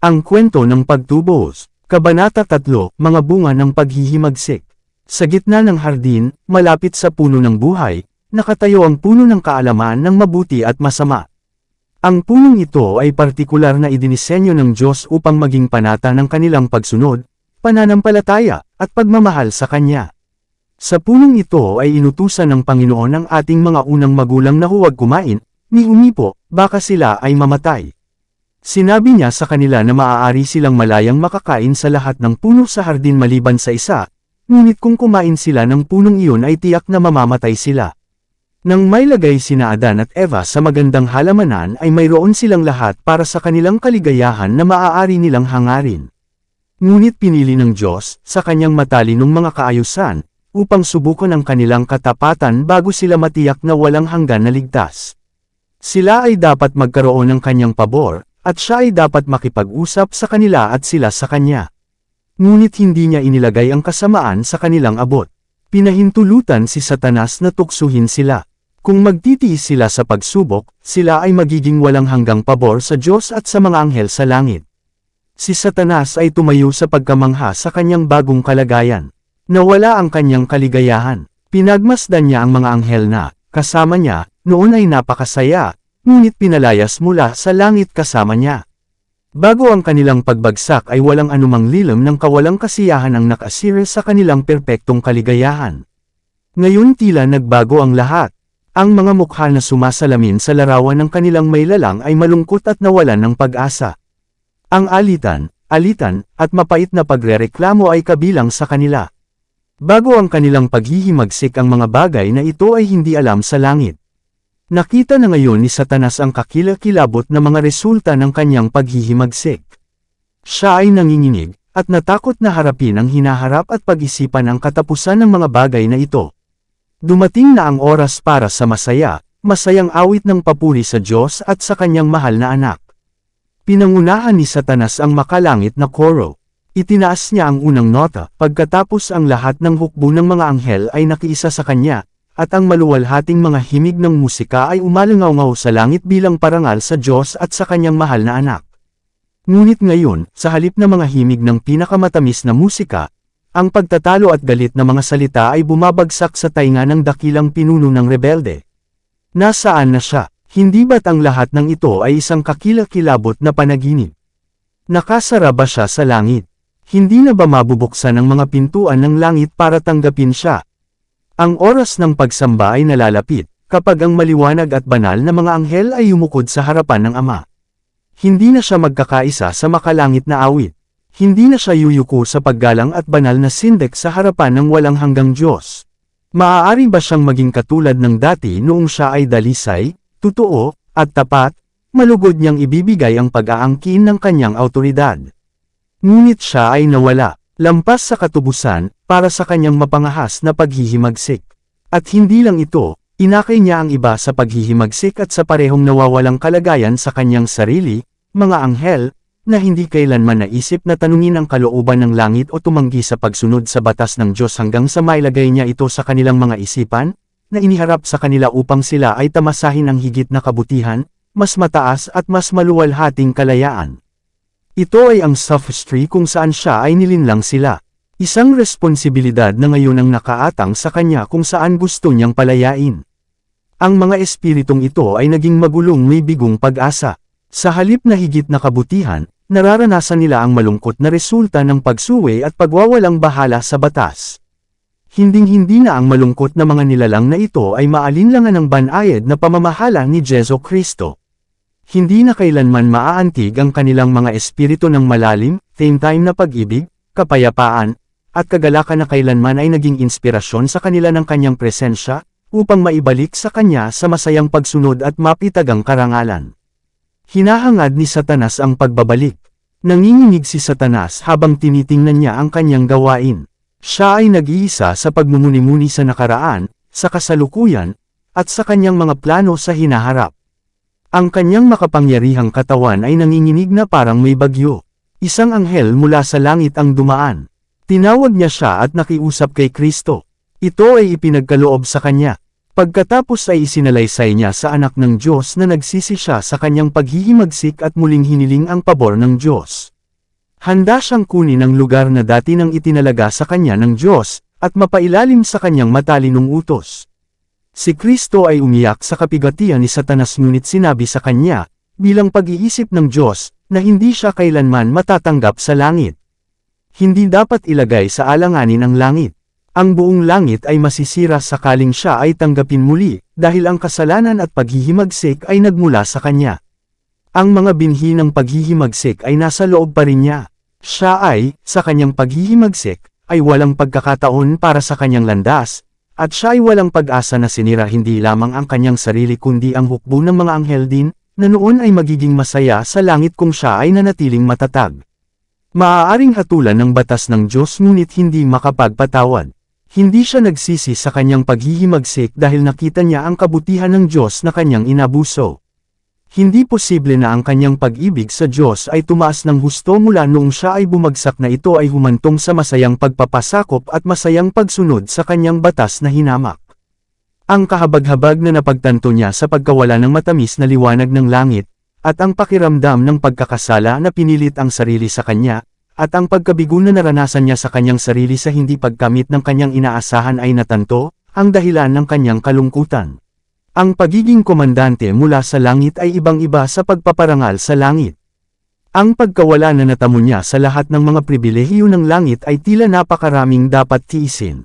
Ang kwento ng pagtubos, Kabanata 3, Mga bunga ng paghihimagsik. Sa gitna ng hardin, malapit sa puno ng buhay, nakatayo ang puno ng kaalaman ng mabuti at masama. Ang punong ito ay partikular na idinisenyo ng Diyos upang maging panata ng kanilang pagsunod, pananampalataya, at pagmamahal sa Kanya. Sa punong ito ay inutusan ng Panginoon ang ating mga unang magulang na huwag kumain, ni umipo, baka sila ay mamatay. Sinabi niya sa kanila na maaari silang malayang makakain sa lahat ng puno sa hardin maliban sa isa, ngunit kung kumain sila ng punong iyon ay tiyak na mamamatay sila. Nang may lagay sina Adan at Eva sa magandang halamanan ay mayroon silang lahat para sa kanilang kaligayahan na maaari nilang hangarin. Ngunit pinili ng Diyos, sa kanyang matalinong mga kaayusan, upang subukan ang kanilang katapatan bago sila matiyak na walang hanggan na ligtas. Sila ay dapat magkaroon ng kanyang pabor, at siya ay dapat makipag-usap sa kanila at sila sa kanya. Ngunit hindi niya inilagay ang kasamaan sa kanilang abot. Pinahintulutan si Satanas na tuksuhin sila. Kung magtitiis sila sa pagsubok, sila ay magiging walang hanggang pabor sa Diyos at sa mga anghel sa langit. Si Satanas ay tumayo sa pagkamangha sa kanyang bagong kalagayan. Nawala ang kanyang kaligayahan. Pinagmasdan niya ang mga anghel na, kasama niya, noon ay napakasaya, ngunit pinalayas mula sa langit kasama niya. Bago ang kanilang pagbagsak ay walang anumang lilam ng kawalang kasiyahan ang nakasira sa kanilang perpektong kaligayahan. Ngayon tila nagbago ang lahat. Ang mga mukha na sumasalamin sa larawan ng kanilang may lalang ay malungkot at nawalan ng pag-asa. Ang alitan, at mapait na pagrereklamo ay kabilang sa kanila. Bago ang kanilang paghihimagsik ang mga bagay na ito ay hindi alam sa langit. Nakita na ngayon ni Satanas ang kakilakilabot na mga resulta ng kanyang paghihimagsik. Siya ay nanginginig, at natakot na harapin ang hinaharap at pag-isipan ang katapusan ng mga bagay na ito. Dumating na ang oras para sa masayang awit ng papuri sa Diyos at sa kanyang mahal na anak. Pinangunahan ni Satanas ang makalangit na koro. Itinaas niya ang unang nota, pagkatapos ang lahat ng hukbo ng mga anghel ay nakiisa sa kanya, at ang maluwalhating mga himig ng musika ay umalangaw-ngaw sa langit bilang parangal sa Diyos at sa kanyang mahal na anak. Ngunit ngayon, sa halip na mga himig ng pinakamatamis na musika, ang pagtatalo at galit na mga salita ay bumabagsak sa tainga ng dakilang pinuno ng rebelde. Nasaan na siya? Hindi ba't ang lahat ng ito ay isang kakilakilabot na panaginip? Nakasara ba siya sa langit? Hindi na ba mabubuksan ang mga pintuan ng langit para tanggapin siya? Ang oras ng pagsamba ay nalalapit, kapag ang maliwanag at banal na mga anghel ay yumukod sa harapan ng Ama. Hindi na siya magkakaisa sa makalangit na awit. Hindi na siya yuyuko sa paggalang at banal na sindek sa harapan ng walang hanggang Diyos. Maaari ba siyang maging katulad ng dati noong siya ay dalisay, totoo, at tapat, malugod niyang ibibigay ang pag-aangkin ng kanyang awtoridad? Ngunit siya ay nawala. Lampas sa katubusan, para sa kanyang mapangahas na paghihimagsik. At hindi lang ito, inakay niya ang iba sa paghihimagsik at sa parehong nawawalang kalagayan sa kanyang sarili, mga anghel, na hindi kailanman naisip na tanungin ang kalooban ng langit o tumanggi sa pagsunod sa batas ng Diyos hanggang sa mailagay niya ito sa kanilang mga isipan, na iniharap sa kanila upang sila ay tamasahin ang higit na kabutihan, mas mataas at mas maluwalhating kalayaan. Ito ay ang sophistry kung saan siya ay nilinlang sila. Isang responsibilidad na ngayon ang nakaatang sa kanya kung saan gusto niyang palayain. Ang mga espiritong ito ay naging magulong may bigong pag-asa. Sa halip na higit na kabutihan, nararanasan nila ang malungkot na resulta ng pagsuwi at pagwawalang bahala sa batas. Hinding-hindi na ang malungkot na mga nilalang na ito ay maalinlangan ng banayad na pamamahala ni Jesu Kristo. Hindi na kailanman maaantig ang kanilang mga espiritu ng malalim, time na pag-ibig, kapayapaan, at kagalakan na kailanman ay naging inspirasyon sa kanila ng kanyang presensya, upang maibalik sa kanya sa masayang pagsunod at mapitagang karangalan. Hinahangad ni Satanas ang pagbabalik. Nanginginig si Satanas habang tinitingnan niya ang kanyang gawain. Siya ay nag-iisa sa pagmumuni-muni sa nakaraan, sa kasalukuyan, at sa kanyang mga plano sa hinaharap. Ang kanyang makapangyarihang katawan ay nanginginig na parang may bagyo. Isang anghel mula sa langit ang dumaan. Tinawag niya siya at nakiusap kay Kristo. Ito ay ipinagkaloob sa kanya. Pagkatapos ay isinalaysay niya sa anak ng Diyos na nagsisi siya sa kanyang paghihimagsik at muling hiniling ang pabor ng Diyos. Handa siyang kunin ang lugar na dati nang itinalaga sa kanya ng Diyos, at mapailalim sa kanyang matalinong utos. Si Kristo ay umiyak sa kapigatian ni Satanas ngunit sinabi sa kanya, bilang pag-iisip ng Diyos, na hindi siya kailanman matatanggap sa langit. Hindi dapat ilagay sa alanganin ang langit. Ang buong langit ay masisira sakaling siya ay tanggapin muli, dahil ang kasalanan at paghihimagsik ay nagmula sa kanya. Ang mga binhi ng paghihimagsik ay nasa loob pa rin niya. Siya ay, sa kanyang paghihimagsik, ay walang pagkakataon para sa kanyang landas, at siya ay walang pag-asa na sinira hindi lamang ang kanyang sarili kundi ang hukbo ng mga anghel din, na noon ay magiging masaya sa langit kung siya ay nanatiling matatag. Maaaring hatulan ng batas ng Diyos ngunit hindi makapagpatawad. Hindi siya nagsisi sa kanyang paghihimagsik dahil nakita niya ang kabutihan ng Diyos na kanyang inabuso. Hindi posible na ang kanyang pag-ibig sa Diyos ay tumaas ng husto mula noong siya ay bumagsak na ito ay humantong sa masayang pagpapasakop at masayang pagsunod sa kanyang batas na hinamak. Ang kahabag-habag na napagtanto niya sa pagkawala ng matamis na liwanag ng langit, at ang pakiramdam ng pagkakasala na pinilit ang sarili sa kanya, at ang pagkabigo na naranasan niya sa kanyang sarili sa hindi pagkamit ng kanyang inaasahan ay natanto, ang dahilan ng kanyang kalungkutan. Ang pagiging komandante mula sa langit ay ibang-iba sa pagpaparangal sa langit. Ang pagkawala na natamo niya sa lahat ng mga pribilehiyo ng langit ay tila napakaraming dapat tiisin.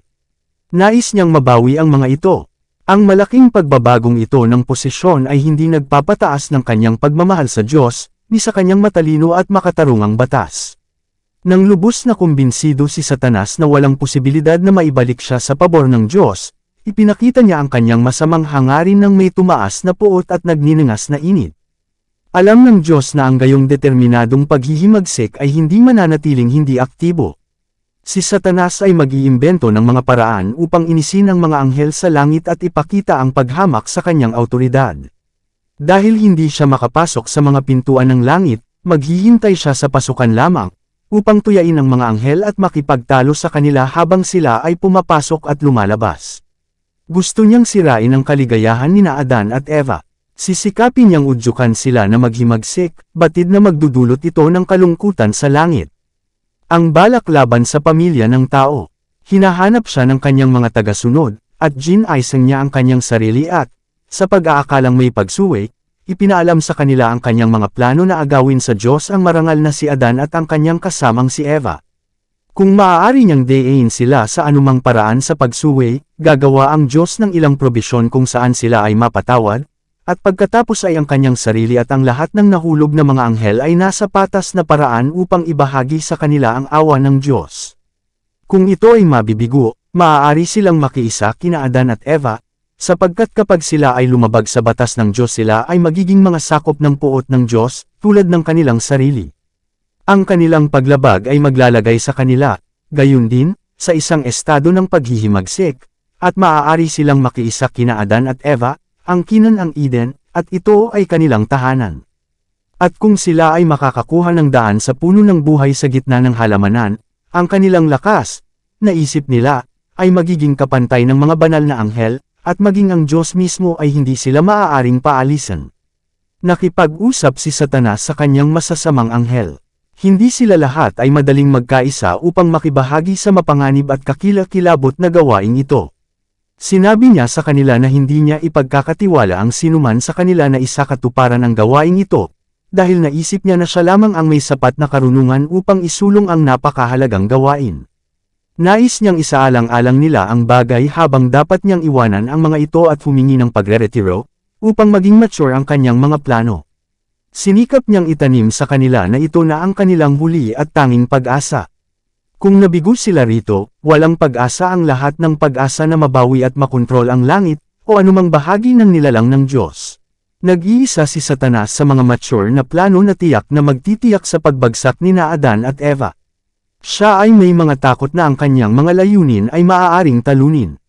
Nais niyang mabawi ang mga ito. Ang malaking pagbabagong ito ng posisyon ay hindi nagpapataas ng kanyang pagmamahal sa Diyos, ni sa kanyang matalino at makatarungang batas. Nang lubos na kumbinsido si Satanas na walang posibilidad na maibalik siya sa pabor ng Diyos, ipinakita niya ang kanyang masamang hangarin ng may tumaas na puot at nagniningas na init. Alam ng Diyos na ang gayong determinadong paghihimagsik ay hindi mananatiling hindi aktibo. Si Satanas ay mag-iimbento ng mga paraan upang inisin ang mga anghel sa langit at ipakita ang paghamak sa kanyang awtoridad. Dahil hindi siya makapasok sa mga pintuan ng langit, maghihintay siya sa pasukan lamang, upang tuyain ang mga anghel at makipagtalo sa kanila habang sila ay pumapasok at lumalabas. Gusto niyang sirain ang kaligayahan nina Adan at Eva. Sisikapin niyang udyukan sila na maghimagsik, batid na magdudulot ito ng kalungkutan sa langit. Ang balak laban sa pamilya ng tao. Hinahanap siya ng kanyang mga tagasunod, at ginaisang niya ang kanyang sarili at, sa pag-aakalang may pagsuway, ipinaalam sa kanila ang kanyang mga plano na agawin sa Diyos ang marangal na si Adan at ang kanyang kasamang si Eva. Kung maaari niyang dayain sila sa anumang paraan sa pagsuway, gagawa ang Diyos ng ilang probisyon kung saan sila ay mapatawad, at pagkatapos ay ang kanyang sarili at ang lahat ng nahulog na mga anghel ay nasa patas na paraan upang ibahagi sa kanila ang awa ng Diyos. Kung ito ay mabibigo, maaari silang makiisa kina Adan at Eva, sapagkat kapag sila ay lumabag sa batas ng Diyos sila ay magiging mga sakop ng puot ng Diyos, tulad ng kanilang sarili. Ang kanilang paglabag ay maglalagay sa kanila, gayon din, sa isang estado ng paghihimagsik, at maaari silang makiisa kina Adan at Eva, ang kinan ang Eden, at ito ay kanilang tahanan. At kung sila ay makakakuha ng daan sa puno ng buhay sa gitna ng halamanan, ang kanilang lakas, naisip nila, ay magiging kapantay ng mga banal na anghel, at maging ang Diyos mismo ay hindi sila maaaring paalisan. Nakipag-usap si Satanas sa kanyang masasamang anghel. Hindi sila lahat ay madaling magkaisa upang makibahagi sa mapanganib at kakilakilabot na gawaing ito. Sinabi niya sa kanila na hindi niya ipagkakatiwala ang sinuman sa kanila na isakatuparan ang gawaing ito, dahil naisip niya na siya lamang ang may sapat na karunungan upang isulong ang napakahalagang gawain. Nais niyang isaalang-alang nila ang bagay habang dapat niyang iwanan ang mga ito at humingi ng pagre-retiro, upang maging mature ang kanyang mga plano. Sinikap niyang itanim sa kanila na ito na ang kanilang huli at tanging pag-asa. Kung nabigo sila rito, walang pag-asa ang lahat ng pag-asa na mabawi at makontrol ang langit, o anumang bahagi ng nilalang ng Diyos. Nag-iisa si Satanas sa mga mature na plano na tiyak na magtitiyak sa pagbagsak ni Adan at Eva. Siya ay may mga takot na ang kanyang mga layunin ay maaaring talunin.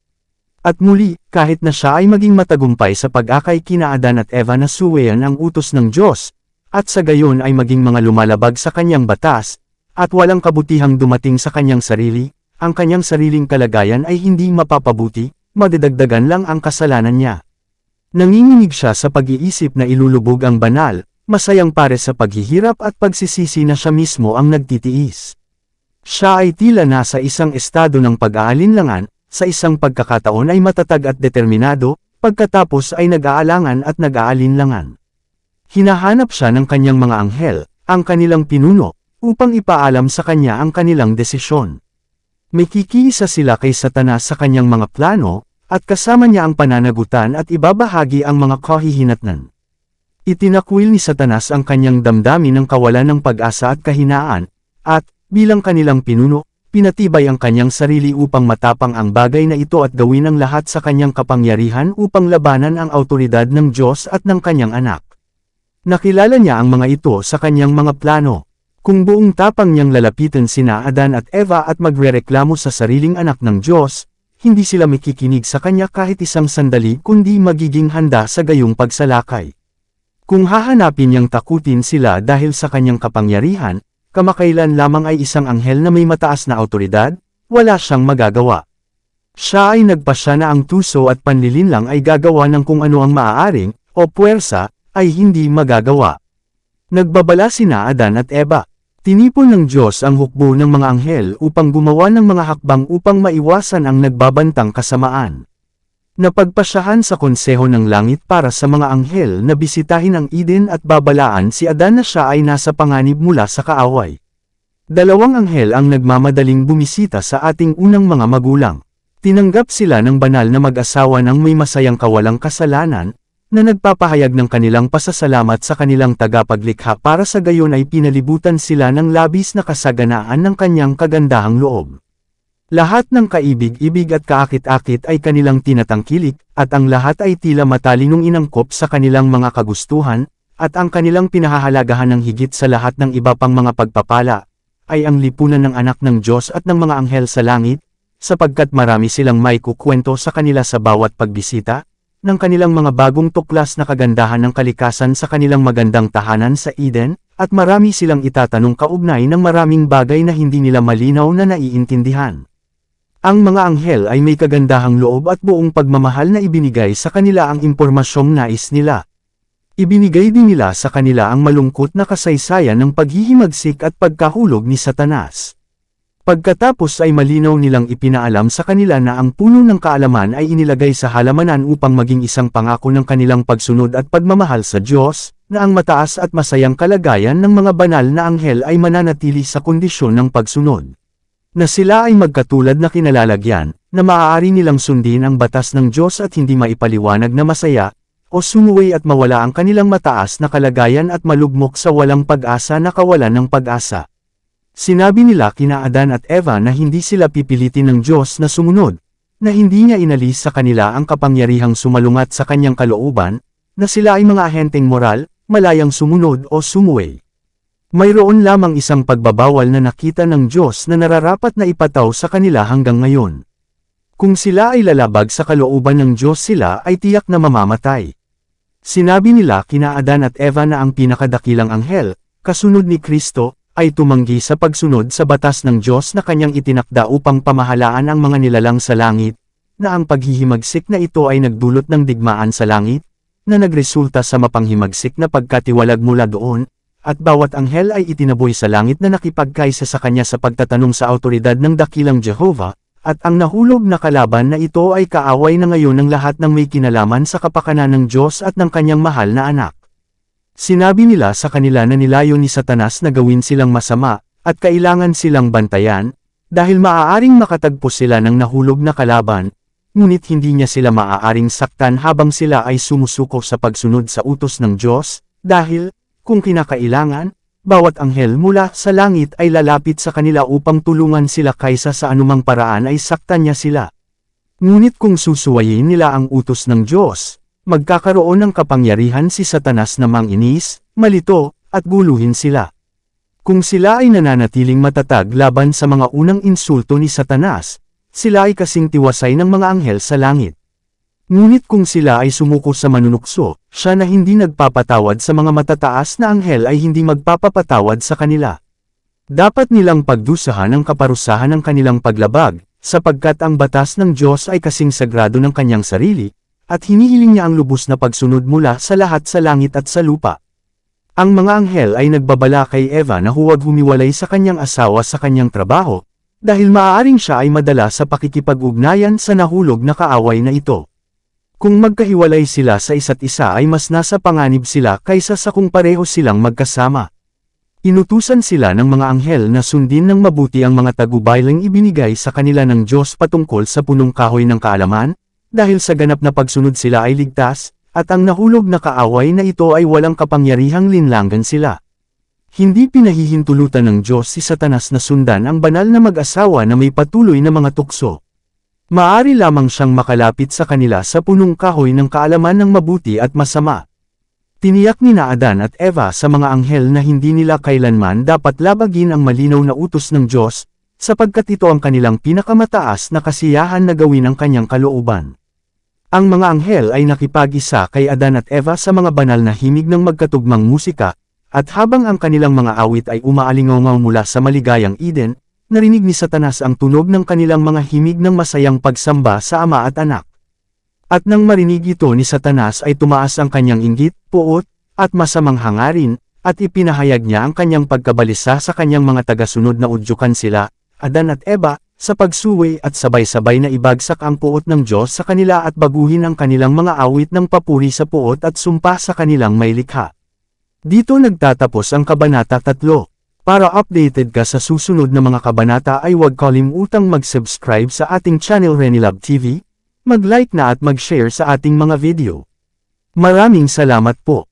At muli, kahit na siya ay maging matagumpay sa pag-akay kina Adan at Eva na suwayan ang utos ng Diyos, at sa gayon ay maging mga lumalabag sa kanyang batas, at walang kabutihang dumating sa kanyang sarili, ang kanyang sariling kalagayan ay hindi mapapabuti, madidagdagan lang ang kasalanan niya. Nanginginig siya sa pag-iisip na ilulubog ang banal, masayang pare sa paghihirap at pagsisisi na siya mismo ang nagtitiis. Siya ay tila nasa isang estado ng pag-aalinlangan, sa isang pagkakataon ay matatag at determinado, pagkatapos ay nag-aalangan at nag-aalinlangan. Hinahanap siya ng kanyang mga anghel, ang kanilang pinuno, upang ipaalam sa kanya ang kanilang desisyon. May kikiisa sila kay Satanas sa kanyang mga plano, at kasama niya ang pananagutan at ibabahagi ang mga kahihinatnan. Itinakwil ni Satanas ang kanyang damdamin ng kawalan ng pag-asa at kahinaan, at, bilang kanilang pinuno, pinatibay ang kanyang sarili upang matapang ang bagay na ito at gawin ang lahat sa kanyang kapangyarihan upang labanan ang awtoridad ng Diyos at ng kanyang anak. Nakilala niya ang mga ito sa kanyang mga plano. Kung buong tapang niyang lalapitan sina Adan at Eva at magrereklamo sa sariling anak ng Diyos, hindi sila makikinig sa kanya kahit isang sandali kundi magiging handa sa gayong pagsalakay. Kung hahanapin niyang takutin sila dahil sa kanyang kapangyarihan, kamakailan lamang ay isang anghel na may mataas na awtoridad, wala siyang magagawa. Siya ay nagpasya na ang tuso at panlilinlang ay gagawa ng kung ano ang maaaring, o puwersa, ay hindi magagawa. Nagbabala sina Adan at Eva. Tinipon ng Diyos ang hukbo ng mga anghel upang gumawa ng mga hakbang upang maiwasan ang nagbabantang kasamaan. Napagpasyahan sa konseho ng langit para sa mga anghel na bisitahin ang Eden at babalaan si Adan na siya ay nasa panganib mula sa kaaway. Dalawang anghel ang nagmamadaling bumisita sa ating unang mga magulang. Tinanggap sila ng banal na mag-asawa ng may masayang kawalang kasalanan, na nagpapahayag ng kanilang pasasalamat sa kanilang tagapaglikha para sa gayon ay pinalibutan sila ng labis na kasaganaan ng kanyang kagandahang loob. Lahat ng kaibig-ibig at kaakit-akit ay kanilang tinatangkilik, at ang lahat ay tila matalinong inangkop sa kanilang mga kagustuhan, at ang kanilang pinahahalagahan ng higit sa lahat ng iba pang mga pagpapala, ay ang lipunan ng anak ng Diyos at ng mga anghel sa langit, sapagkat marami silang may kukwento sa kanila sa bawat pagbisita, ng kanilang mga bagong tuklas na kagandahan ng kalikasan sa kanilang magandang tahanan sa Eden, at marami silang itatanong kaugnay ng maraming bagay na hindi nila malinaw na naiintindihan. Ang mga anghel ay may kagandahang loob at buong pagmamahal na ibinigay sa kanila ang impormasyong nais nila. Ibinigay din nila sa kanila ang malungkot na kasaysayan ng paghihimagsik at pagkahulog ni Satanas. Pagkatapos ay malinaw nilang ipinaalam sa kanila na ang puno ng kaalaman ay inilagay sa halamanan upang maging isang pangako ng kanilang pagsunod at pagmamahal sa Diyos, na ang mataas at masayang kalagayan ng mga banal na anghel ay mananatili sa kondisyon ng pagsunod. Na sila ay magkatulad na kinalalagyan, na maaari nilang sundin ang batas ng Diyos at hindi maipaliwanag na masaya, o sumuway at mawala ang kanilang mataas na kalagayan at malugmok sa walang pag-asa na kawalan ng pag-asa. Sinabi nila kina Adan at Eva na hindi sila pipilitin ng Diyos na sumunod, na hindi niya inalis sa kanila ang kapangyarihang sumalungat sa kanyang kalooban, na sila ay mga ahenteng moral, malayang sumunod o sumuway. Mayroon lamang isang pagbabawal na nakita ng Diyos na nararapat na ipataw sa kanila hanggang ngayon. Kung sila ay lalabag sa kalooban ng Diyos sila ay tiyak na mamamatay. Sinabi nila kina Adan at Eva na ang pinakadakilang anghel, kasunod ni Kristo, ay tumanggi sa pagsunod sa batas ng Diyos na kanyang itinakda upang pamahalaan ang mga nilalang sa langit, na ang paghihimagsik na ito ay nagdulot ng digmaan sa langit, na nagresulta sa mapanghimagsik na pagkatiwalag mula doon, at bawat anghel ay itinaboy sa langit na nakipagkaisa sa kanya sa pagtatanong sa awtoridad ng dakilang Jehovah, at ang nahulog na kalaban na ito ay kaaway na ngayon ng lahat ng may kinalaman sa kapakanan ng Diyos at ng kanyang mahal na anak. Sinabi nila sa kanila na nilayo ni Satanas na gawin silang masama, at kailangan silang bantayan, dahil maaaring makatagpo sila ng nahulog na kalaban, ngunit hindi niya sila maaaring saktan habang sila ay sumusuko sa pagsunod sa utos ng Diyos, dahil, kung kinakailangan, bawat anghel mula sa langit ay lalapit sa kanila upang tulungan sila kaysa sa anumang paraan ay saktan niya sila. Ngunit kung susuwayin nila ang utos ng Diyos, magkakaroon ng kapangyarihan si Satanas na manginis, malito, at guluhin sila. Kung sila ay nananatiling matatag laban sa mga unang insulto ni Satanas, sila ay kasing tiwasay ng mga anghel sa langit. Ngunit kung sila ay sumuko sa manunukso, siya na hindi nagpapatawad sa mga matataas na anghel ay hindi magpapapatawad sa kanila. Dapat nilang pagdusahan ang kaparusahan ng kanilang paglabag, sapagkat ang batas ng Diyos ay kasing sagrado ng kanyang sarili, at hinihiling niya ang lubos na pagsunod mula sa lahat sa langit at sa lupa. Ang mga anghel ay nagbabala kay Eva na huwag humiwalay sa kanyang asawa sa kanyang trabaho, dahil maaaring siya ay madala sa pakikipag-ugnayan sa nahulog na kaaway na ito. Kung magkahiwalay sila sa isa't isa ay mas nasa panganib sila kaysa sa kung pareho silang magkasama. Inutusan sila ng mga anghel na sundin ng mabuti ang mga tagubaylang ibinigay sa kanila ng Diyos patungkol sa punong kahoy ng kaalaman, dahil sa ganap na pagsunod sila ay ligtas, at ang nahulog na kaaway na ito ay walang kapangyarihang linlangan sila. Hindi pinahihintulutan ng Diyos si Satanas na sundan ang banal na mag-asawa na may patuloy na mga tukso. Maaari lamang siyang makalapit sa kanila sa punong kahoy ng kaalaman ng mabuti at masama. Tiniyak ni Adan at Eva sa mga anghel na hindi nila kailanman dapat labagin ang malinaw na utos ng Diyos, sapagkat ito ang kanilang pinakamataas na kasiyahan na gawin ang kanyang kalooban. Ang mga anghel ay nakipag-isa kay Adan at Eva sa mga banal na himig ng magkatugmang musika, at habang ang kanilang mga awit ay umaalingaw mula sa maligayang Eden, narinig ni Satanas ang tunog ng kanilang mga himig ng masayang pagsamba sa ama at anak. At nang marinig ito ni Satanas ay tumaas ang kanyang inggit, puot, at masamang hangarin, at ipinahayag niya ang kanyang pagkabalisa sa kanyang mga tagasunod na udyukan sila, Adan at Eva, sa pagsuwi at sabay-sabay na ibagsak ang puot ng Diyos sa kanila at baguhin ang kanilang mga awit ng papuri sa puot at sumpa sa kanilang may likha. Dito nagtatapos ang Kabanata 3. Para updated ka sa susunod na mga kabanata ay huwag kalimutang mag-subscribe sa ating channel Renilab TV, mag-like na at mag-share sa ating mga video. Maraming salamat po.